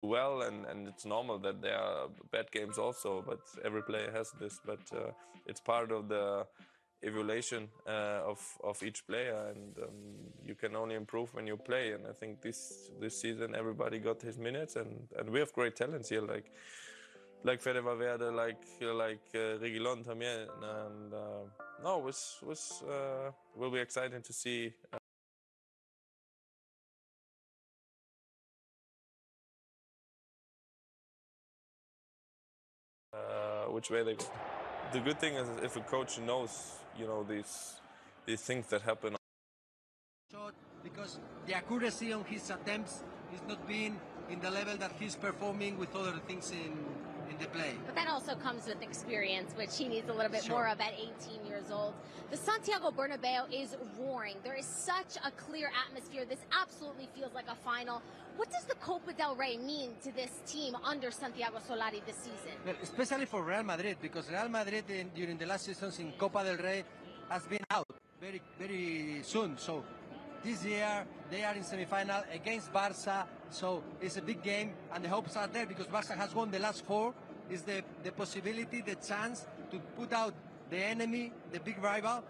well, and it's normal that there are bad games also, but every player has this. But it's part of the evaluation of each player, and you can only improve when you play. And I think this season everybody got his minutes, and we have great talents here, like Fede Valverde, like Reguilón también, and no, will be exciting to see. Which way they go. The good thing is if a coach knows, these things that happen. Because the accuracy on his attempts is not being in the level that he's performing with other things in the play. But that also comes with experience, which he needs a little bit more of at 18 years old. The Santiago Bernabeu is roaring. There is such a clear atmosphere. This absolutely feels like a final. What does the Copa del Rey mean to this team under Santiago Solari this season? Well, especially for Real Madrid, because Real Madrid during the last seasons in Copa del Rey has been out very, very soon. So this year they are in semi-final against Barca. So it's a big game, and the hopes are there because Barca has won the last 4. Is the possibility, the chance to put out the enemy, the big rival.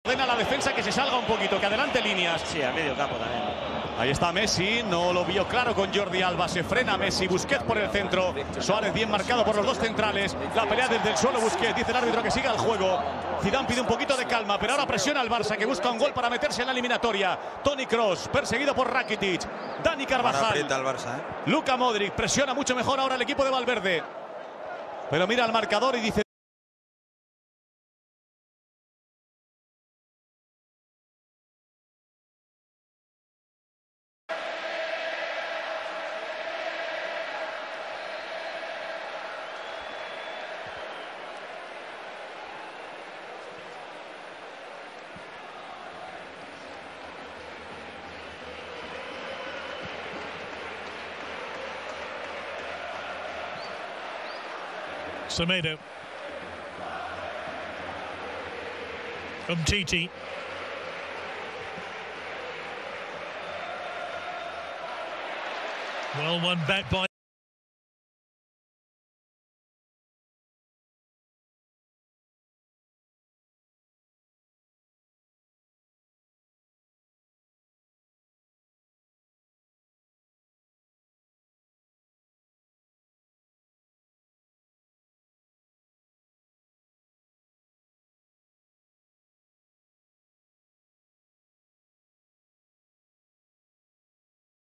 Ordena la defensa que se salga un poquito, que adelante líneas. Sí, al medio campo también. Ahí está Messi, no lo vio claro con Jordi Alba, se frena Messi, Busquets por el centro, Suárez bien marcado por los dos centrales, la pelea desde el suelo Busquets, dice el árbitro que siga el juego, Zidane pide un poquito de calma, pero ahora presiona al Barça que busca un gol para meterse en la eliminatoria, Toni Kroos, perseguido por Rakitic, Dani Carvajal, aprieta al Barça, Luka Modric, presiona mucho mejor ahora el equipo de Valverde, pero mira al marcador y dice... Semedo. Umtiti. Well, one back by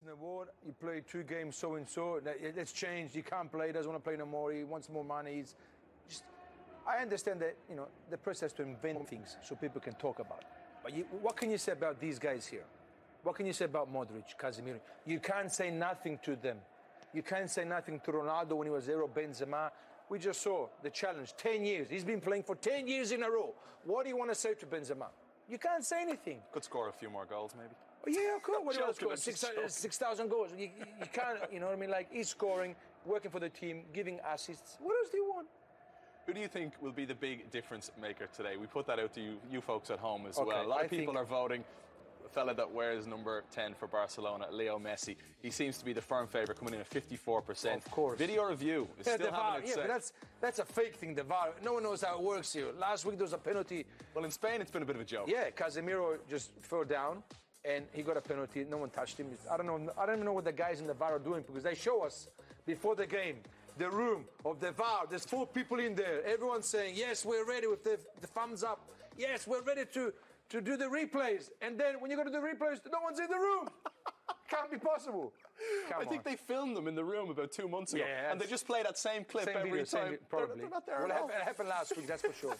In the war, you play 2 games so and so. That's changed. He can't play. Doesn't want to play no more. He wants more money. I understand that the press has to invent things so people can talk about it. But what can you say about these guys here? What can you say about Modric, Casemiro? You can't say nothing to them. You can't say nothing to Ronaldo when he was there, or Benzema. We just saw the challenge. 10 years. He's been playing for 10 years in a row. What do you want to say to Benzema? You can't say anything. Could score a few more goals, maybe. Oh, yeah, of course. What do you want to score? 6,000 goals. You can't, you know what I mean? Like, he's scoring, working for the team, giving assists. What else do you want? Who do you think will be the big difference maker today? We put that out to you folks at home as well. A lot of people are voting. A fella that wears number 10 for Barcelona, Leo Messi. He seems to be the firm favourite, coming in at 54%. Of course. Video review is still having its say. But that's a fake thing, the VAR. No one knows how it works here. Last week there was a penalty. Well, in Spain it's been a bit of a joke. Yeah, Casemiro just fell down and he got a penalty. No one touched him. I don't even know what the guys in the VAR are doing, because they show us before the game the room of the VAR. There's 4 people in there. Everyone's saying, yes, we're ready, with the thumbs up. Yes, we're ready to do the replays. And then when you go to the replays, no one's in the room. Can't be possible. I think they filmed them in the room about 2 months ago. Yeah, and they just play that same clip every video, time. Probably. They're not there well, at all. It happened last week, that's for sure.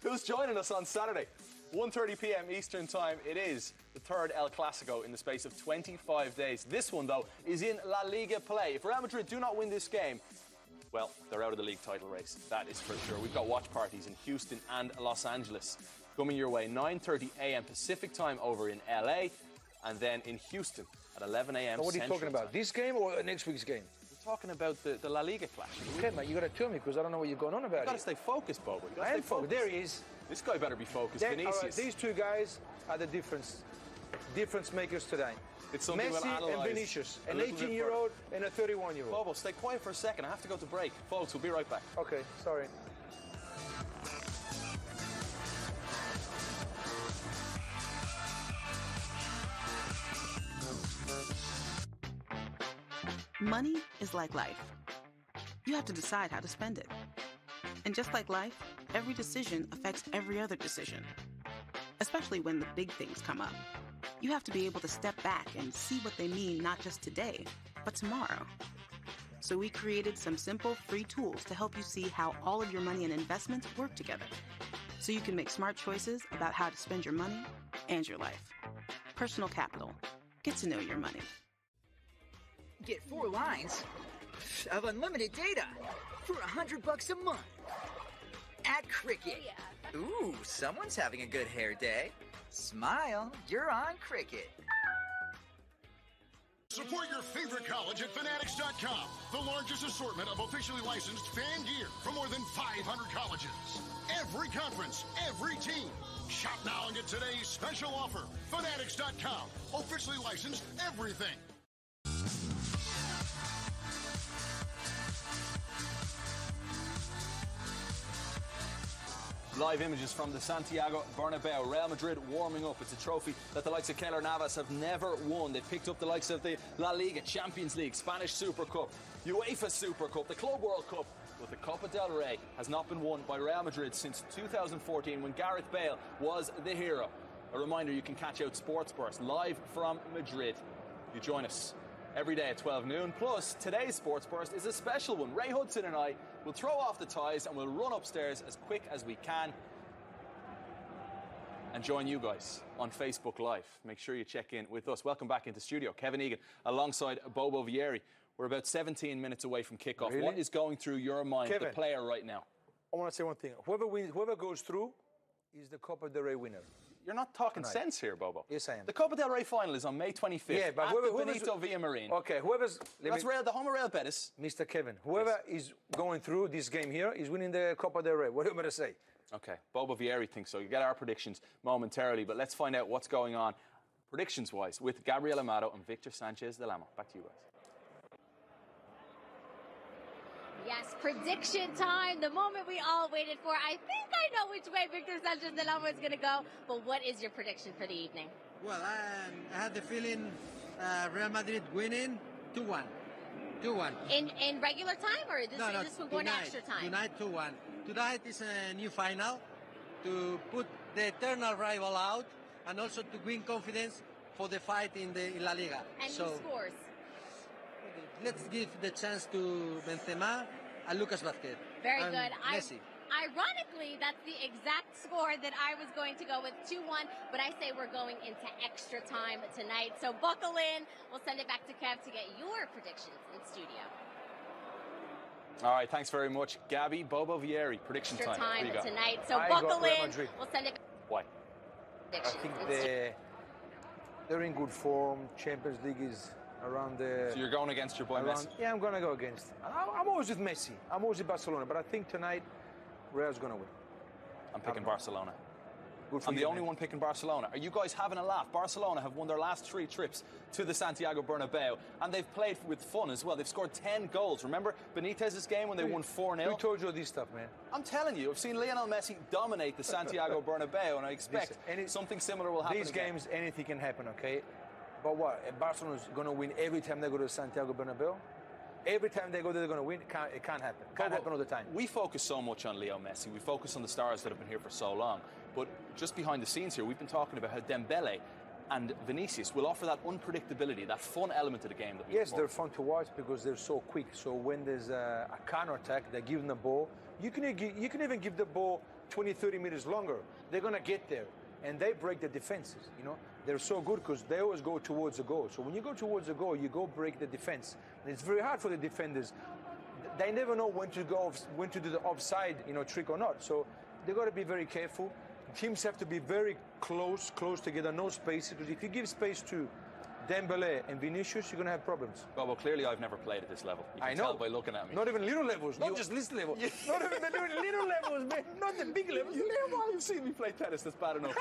Who's joining us on Saturday? 1:30 p.m. Eastern Time. It is the third El Clasico in the space of 25 days. This one, though, is in La Liga play. If Real Madrid do not win this game, well, they're out of the league title race. That is for sure. We've got watch parties in Houston and Los Angeles coming your way. 9:30 a.m. Pacific Time over in LA, and then in Houston at 11 a.m. So what are you talking about? This game or next week's game? We're talking about the La Liga clash. Okay, mate, you got to tell me, because I don't know what you're going on about. You've got to stay focused, Bobo. I am focused. There he is. This guy better be focused. Vinicius. These two guys are the difference makers today. It's something Messi we'll and Vinicius, an 18-year-old and a 31-year-old. Bobo, stay quiet for a second. I have to go to break. Folks, we'll be right back. Okay, sorry. Money is like life. You have to decide how to spend it. And just like life, every decision affects every other decision, especially when the big things come up. You have to be able to step back and see what they mean not just today, but tomorrow. So we created some simple, free tools to help you see how all of your money and investments work together, so you can make smart choices about how to spend your money and your life. Personal Capital. Get to know your money. Get 4 lines of unlimited data for $100 a month at Cricket. Ooh, someone's having a good hair day. Smile, you're on Cricket. Support your favorite college at Fanatics.com. The largest assortment of officially licensed fan gear from more than 500 colleges. Every conference, every team. Shop now and get today's special offer. Fanatics.com. Officially licensed everything. Live images from the Santiago Bernabeu. Real Madrid warming up. It's a trophy that the likes of Keylor Navas have never won. They've picked up the likes of the La Liga, Champions League, Spanish Super Cup, UEFA Super Cup, the Club World Cup. But the Copa del Rey has not been won by Real Madrid since 2014 when Gareth Bale was the hero. A reminder, you can catch out Sports Burst live from Madrid. You join us every day at 12 noon. Plus, today's Sports Burst is a special one. Ray Hudson and I will throw off the ties and we'll run upstairs as quick as we can and join you guys on Facebook Live. Make sure you check in with us. Welcome back into studio. Kevin Egan alongside Bobo Vieri. We're about 17 minutes away from kickoff. Really? What is going through your mind, Kevin, the player right now? I want to say one thing. Whoever goes through is the Copa del Rey winner. You're not talking sense here, Bobo. Yes, I am. The Copa del Rey final is on May 25th. Yeah, but at the Benito Villamarín. Okay, That's Real, the home of Real Betis. Mr. Kevin, whoever is going through this game here is winning the Copa del Rey. What are you going to say? Okay, Bobo Vieri thinks so. You get our predictions momentarily, but let's find out what's going on predictions-wise with Gabriel Amado and Victor Sanchez Del Amo. Back to you guys. Yes, prediction time, the moment we all waited for. I think I know which way Victor Sanchez Del Amo is going to go, but what is your prediction for the evening? Well, I had the feeling Real Madrid winning 2-1. 2-1. In regular time, or this will go into extra time? Tonight 2-1. Tonight is a new final to put the eternal rival out and also to win confidence for the fight in La Liga. And who scores? Let's give the chance to Benzema and Lucas Vázquez. Very good. Messi. Ironically, that's the exact score that I was going to go with, 2-1, but I say we're going into extra time tonight. So buckle in. We'll send it back to Kev to get your predictions in studio. All right, thanks very much, Gabby. Bobo Vieri, prediction extra time. time tonight. So buckle in. We'll send it. Why? I think they're in good form. Champions League is around the... So you're going against your boy Messi? Yeah, I'm going to go against. I'm always with Messi. I'm always with Barcelona. But I think tonight, Real's going to win. I'm picking Barcelona. I'm the only one picking Barcelona. Are you guys having a laugh? Barcelona have won their last 3 trips to the Santiago Bernabeu, and they've played with fun as well. They've scored 10 goals. Remember Benitez's game when they won 4-0? Who told you this stuff, man? I'm telling you, I've seen Lionel Messi dominate the Santiago Bernabeu, and I expect something similar will happen These games, anything can happen, okay? But what? Barcelona's going to win every time they go to Santiago Bernabeu? Every time they go there, they're going to win. It can't happen. Can't happen all the time. We focus so much on Leo Messi. We focus on the stars that have been here for so long. But just behind the scenes here, we've been talking about how Dembele and Vinicius will offer that unpredictability, that fun element to the game. Yes, they're fun to watch because they're so quick. So when there's a counter-attack, they give them the ball. You can even give the ball 20, 30 meters longer. They're going to get there. And they break the defenses, you know. They're so good because they always go towards the goal. So when you go towards the goal, you go break the defense. And it's very hard for the defenders. They never know when to do the offside, trick or not. So they got to be very careful. Teams have to be very close together, no space. Because if you give space to Dembele and Vinicius, you're going to have problems. Well, clearly I've never played at this level. You can tell by looking at me. Not even little levels, not just this level. Not even the little levels, man. Not the big levels. You've seen me play tennis, that's bad enough.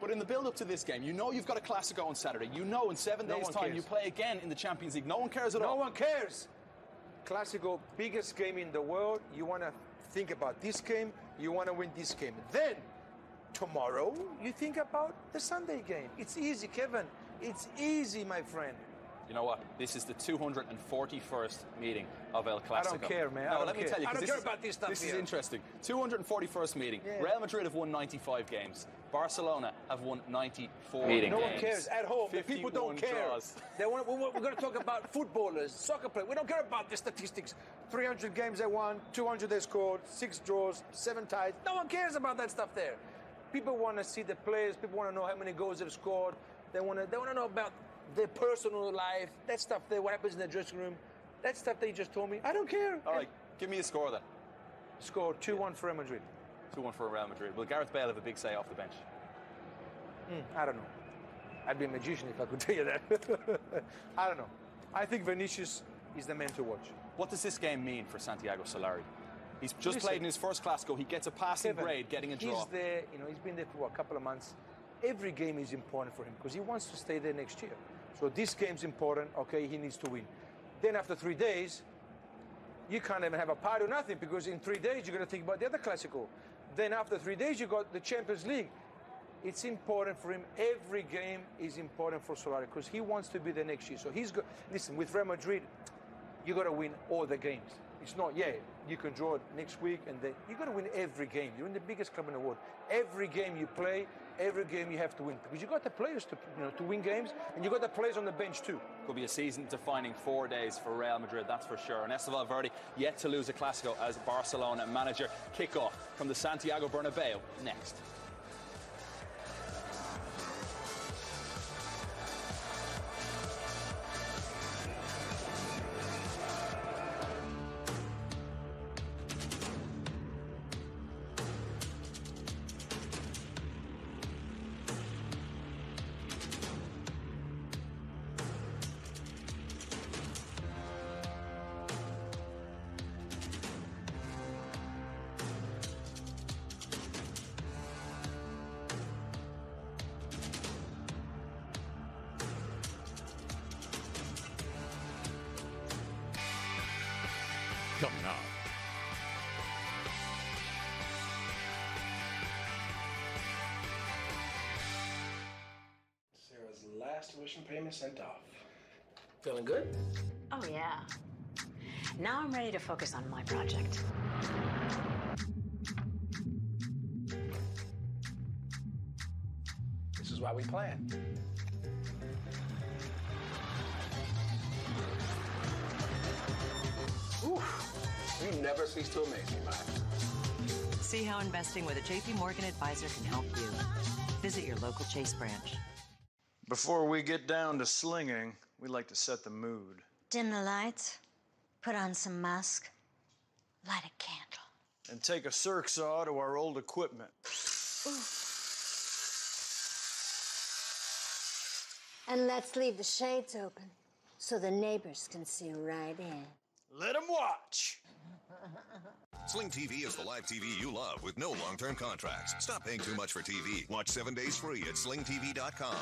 But in the build-up to this game, you know you've got a Clasico on Saturday. You know in 7 days' time you play again in the Champions League. No one cares at all. No one cares. Clasico, biggest game in the world. You want to think about this game. You want to win this game. Then, tomorrow, you think about the Sunday game. It's easy, Kevin. It's easy, my friend. You know what? This is the 241st meeting of El Clasico. I don't care, man. No, let me tell you. I don't care about this stuff. This is interesting. 241st meeting. Yeah. Real Madrid have won 95 games. Barcelona have won 94 games. No one cares. At home, the people don't care. We're going to talk about footballers, soccer players. We don't care about the statistics. 300 games they won, 200 they scored, 6 draws, 7 ties. No one cares about that stuff there. People want to see the players. People want to know how many goals they've scored. They want to know about their personal life. That stuff there, what happens in the dressing room. That stuff that you just told me. I don't care. All right, give me a score then. Score 2-1 for Real Madrid. 2-1 for Real Madrid. Will Gareth Bale have a big say off the bench? I don't know. I'd be a magician if I could tell you that. I don't know. I think Vinicius is the man to watch. What does this game mean for Santiago Solari? He's just played in his first Clasico. He gets a passing grade, getting a draw. He's there, he's been there for a couple of months. Every game is important for him because he wants to stay there next year. So this game's important. Okay, he needs to win. Then after 3 days, you can't even have a party or nothing because in 3 days you're going to think about the other Clasico. Then after 3 days you got the Champions League. It's important for him. Every game is important for Solari because he wants to be there next year. So he's got. Listen, with Real Madrid, you got to win all the games. It's not, you can draw it next week and then you got to win every game. You're in the biggest club in the world. Every game you play, every game you have to win because you got the players to win games and you got the players on the bench too. Could be a season-defining 4 days for Real Madrid, that's for sure. And Esteban Valverde yet to lose a Clasico as Barcelona manager. Kickoff from the Santiago Bernabeu next. Coming up. Sarah's last tuition payment sent off. Feeling good? Oh, yeah. Now I'm ready to focus on my project. This is why we plan. You never cease to amaze me, Mike. See how investing with a JP Morgan advisor can help you. Visit your local Chase branch. Before we get down to slinging, we like to set the mood. Dim the lights, put on some musk, light a candle. And take a circ saw to our old equipment. Ooh. And let's leave the shades open so the neighbors can see right in. Let them watch. Sling TV is the live TV you love with no long-term contracts. Stop paying too much for TV. Watch 7 days free at slingtv.com.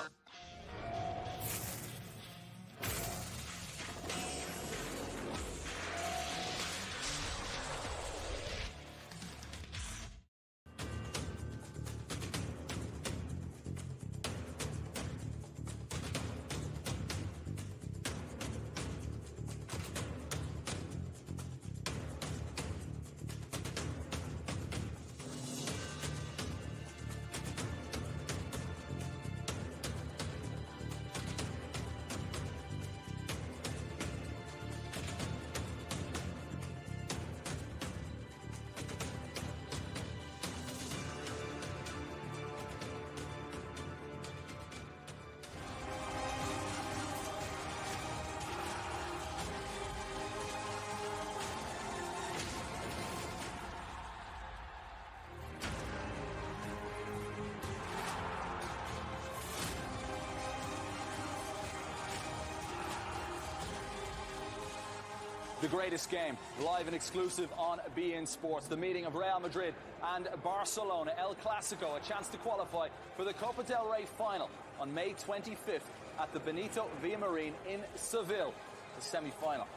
The greatest game, live and exclusive on beIN Sports. The meeting of Real Madrid and Barcelona, El Clasico, a chance to qualify for the Copa del Rey final on May 25th at the Benito Villamarin in Seville. The semi-final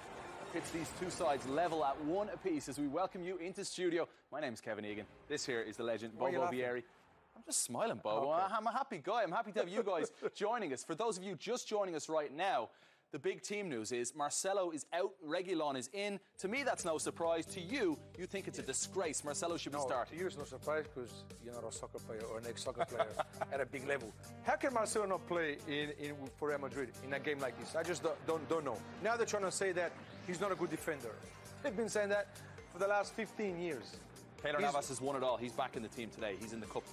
pits these two sides level at one apiece as we welcome you into studio. My name's Kevin Egan. This here is the legend, Bobo Vieri. I'm just smiling, Bobo. Okay. I'm a happy guy. I'm happy to have you guys joining us. For those of you just joining us right now, the big team news is Marcelo is out, Reguilón is in. To me, that's no surprise. To you, you think it's a disgrace. Marcelo should be starting. To you, it's no surprise because you're not a soccer player or an ex-soccer player at a big level. How can Marcelo not play for Real Madrid in a game like this? I just don't know. Now they're trying to say that he's not a good defender. They've been saying that for the last 15 years. Keylor Navas has won it all. He's back in the team today. He's in the cup.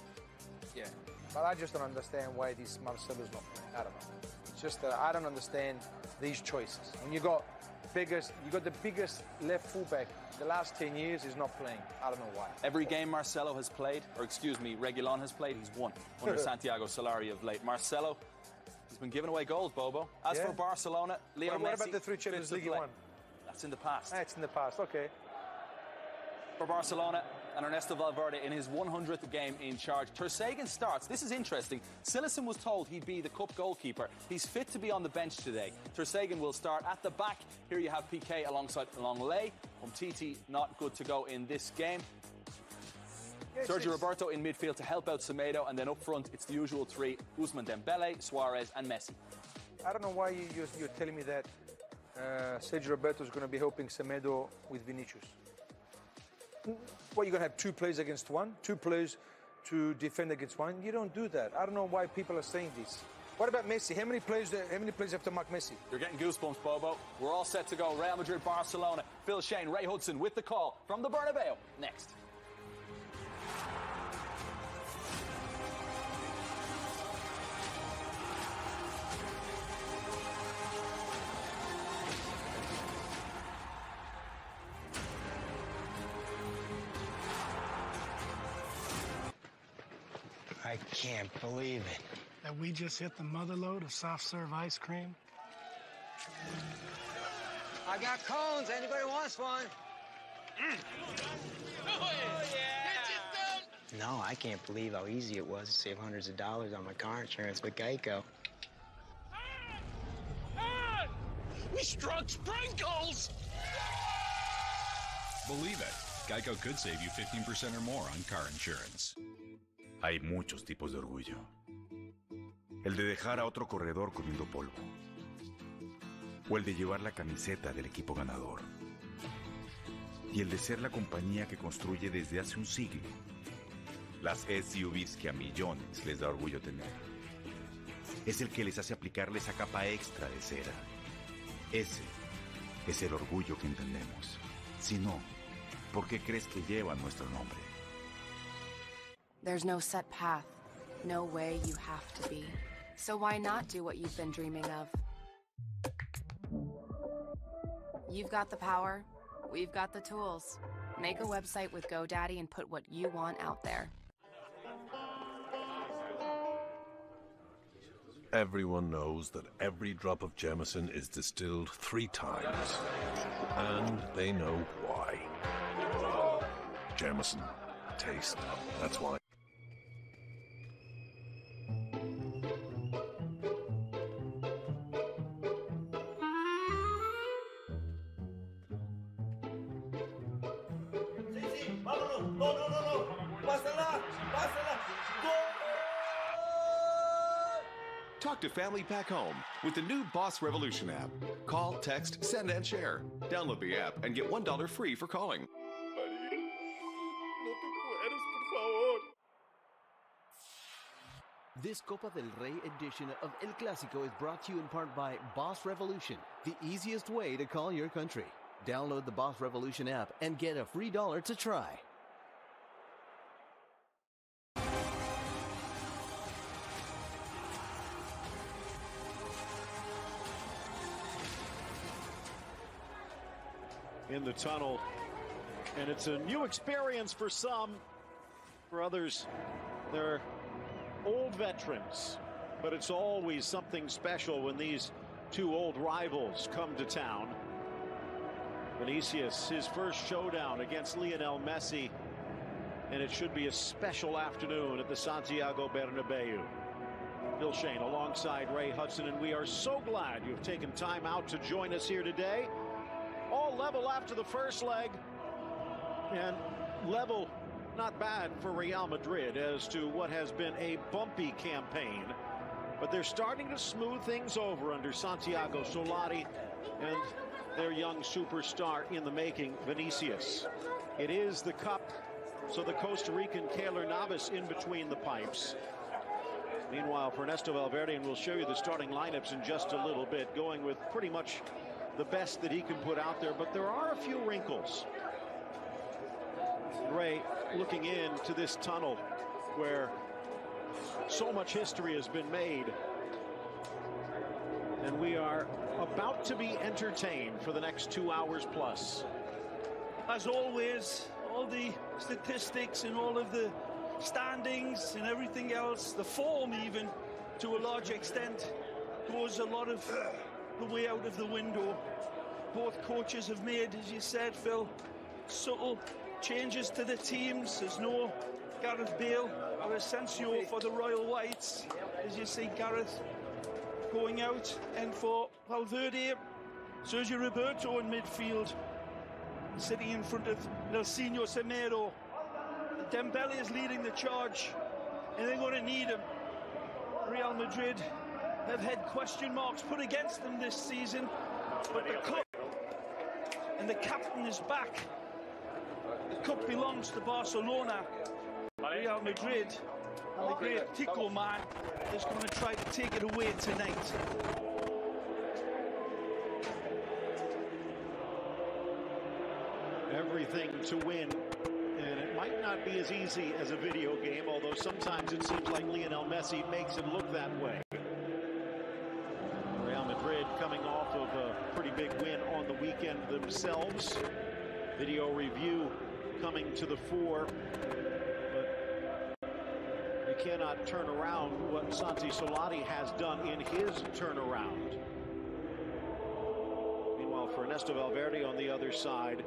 Yeah, but I just don't understand why this Marcelo's not playing. I don't know. It's just that I don't understand these choices. When you got the biggest left fullback the last 10 years is not playing. I don't know why. Every game Marcelo has played, or excuse me, Reguilón has played, he's won under Santiago Solari of late. Marcelo, he's been giving away goals, Bobo. As for Barcelona, Leo Messi. What about the 3 Champions League he won? That's in the past. It's in the past, okay. For Barcelona and Ernesto Valverde in his 100th game in charge. Ter Stegen starts. This is interesting. Cillessen was told he'd be the cup goalkeeper. He's fit to be on the bench today. Ter Stegen will start at the back. Here you have Piqué alongside Longley. Umtiti not good to go in this game. Sergio Roberto in midfield to help out Semedo, and then up front it's the usual three: Ousmane Dembele, Suarez and Messi. I don't know why you're telling me that Sergio Roberto is going to be helping Semedo with Vinicius. What, you're going to have 2 players against 1? 2 players to defend against 1? You don't do that. I don't know why people are saying this. What about Messi? How many players have to mark Messi? You're getting goosebumps, Bobo. We're all set to go. Real Madrid, Barcelona. Phil Shane, Ray Hudson with the call from the Bernabeu. Next. I can't believe it. That we just hit the mother load of soft serve ice cream. I got cones. Anybody wants one? Oh, yeah. No, I can't believe how easy it was to save hundreds of dollars on my car insurance with Geico. We struck sprinkles! Believe it. Geico could save you 15% or more on car insurance. Hay muchos tipos de orgullo. El de dejar a otro corredor comiendo polvo. O el de llevar la camiseta del equipo ganador. Y el de ser la compañía que construye desde hace un siglo las SUVs que a millones les da orgullo tener. Es el que les hace aplicarle esa capa extra de cera. Ese es el orgullo que entendemos. Si no, ¿por qué crees que llevan nuestro nombre? There's no set path, no way you have to be. So why not do what you've been dreaming of? You've got the power, we've got the tools. Make a website with GoDaddy and put what you want out there. Everyone knows that every drop of Jameson is distilled 3 times. And they know why. Jameson. Taste. That's why. Talk to family back home with the new Boss Revolution app. Call, text, send, and share. Download the app and get $1 free for calling. This Copa del Rey edition of El Clasico is brought to you in part by Boss Revolution, the easiest way to call your country. Download the Boss Revolution app and get a free $1 to try. In the tunnel, and it's a new experience for some. For others, they're old veterans, but it's always something special when these two old rivals come to town. Vinicius, his first showdown against Lionel Messi, and it should be a special afternoon at the Santiago Bernabeu. Bill Shane alongside Ray Hudson, and we are so glad you've taken time out to join us here today. All level after the first leg, and level not bad for Real Madrid as to what has been a bumpy campaign, but they're starting to smooth things over under Santiago Solari and their young superstar in the making, Vinicius. It is the cup, so the Costa Rican Keylor Navas in between the pipes. Meanwhile, for Ernesto Valverde, and we'll show you the starting lineups in just a little bit, going with pretty much the best that he can put out there, but there are a few wrinkles. Ray, looking into this tunnel where so much history has been made, and we are about to be entertained for the next 2 hours plus. As always, all the statistics and all of the standings and everything else, the form even, to a large extent, goes a lot of the way out of the window. Both coaches have made, as you said, Phil, subtle changes to the teams. There's no Gareth Bale or Asensio for the Royal Whites, as you see Gareth going out, and for Valverde, Sergio Roberto in midfield, sitting in front of Nelsinho Semedo. Dembele is leading the charge, and they're going to need him. Real Madrid have had question marks put against them this season, but the cup and the captain is back. The cup belongs to Barcelona. Real Madrid, and the great Tico man, is going to try to take it away tonight. Everything to win, and it might not be as easy as a video game, although sometimes it seems like Lionel Messi makes it look that way. Real Madrid coming off of a pretty big win on the weekend themselves. Video review coming to the fore, but you cannot turn around what Santi Solari has done in his turnaround. Meanwhile, for Ernesto Valverde on the other side,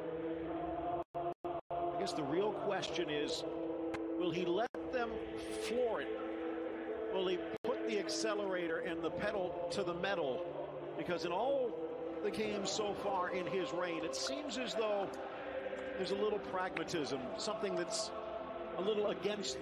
I guess the real question is, will he let them floor it? Will he put the accelerator and the pedal to the metal? Because in all the games so far in his reign, it seems as though there's a little pragmatism, something that's a little against